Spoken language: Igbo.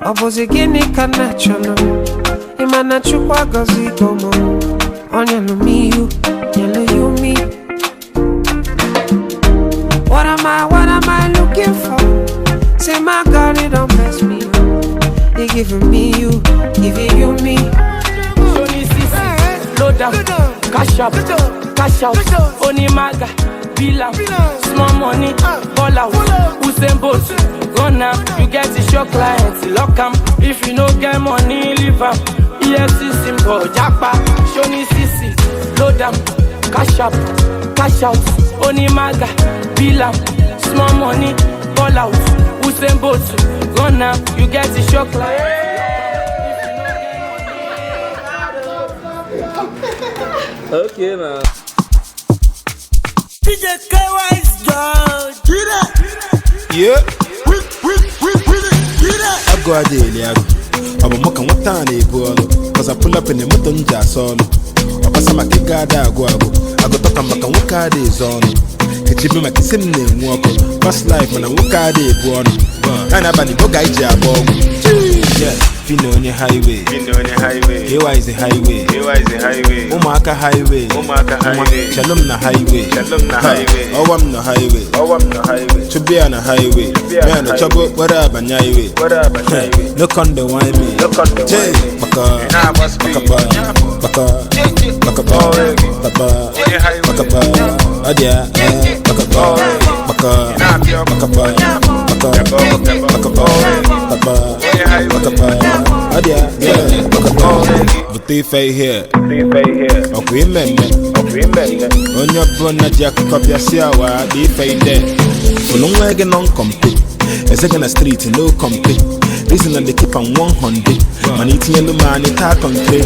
Obozi gini ka nachono Imana chukwa gozi gomo Onyelu mi you, nyelu you me. What am I looking for? Say my God, it don't mess me up. They giving me you, giving you me. Shoni sisi, load up, cash up, cash out. Oni maga, bill out, small money, ball out. Usain Bolt, run am. You get it, your clients, lock am. If you no get money, leave am. EFC symbol, japa. Shoni sisi, load up, cash up, cash out. Oni maga, bill out, small money, ball out. Usain Bolt, run am. You get it, your clients. Okay, man. DJ KY's George. Yeah. I go a daily. I'm a mock and what time they go. Cause I pull up in the mutton jazz on. I pass my kick out. I go to talk and what car is on. It's me, my kissing name walk. Past life when I walk out, they go on. And I'm a guy job. Yeah. Fino on your highway. Ewa is the highway. Omaka highway. Shalom na highway. Owam na highway. To be on a highway. Man, the trouble, what up and highway. Look on the wine me. Jay, Baka, Adia, here. Okay, men. On your brother, Jack, copy a siawa, be fade there. For long leg and non compete. A second street, no compete. Listen, and they keep on 100. Man, eating the man, it talk on play.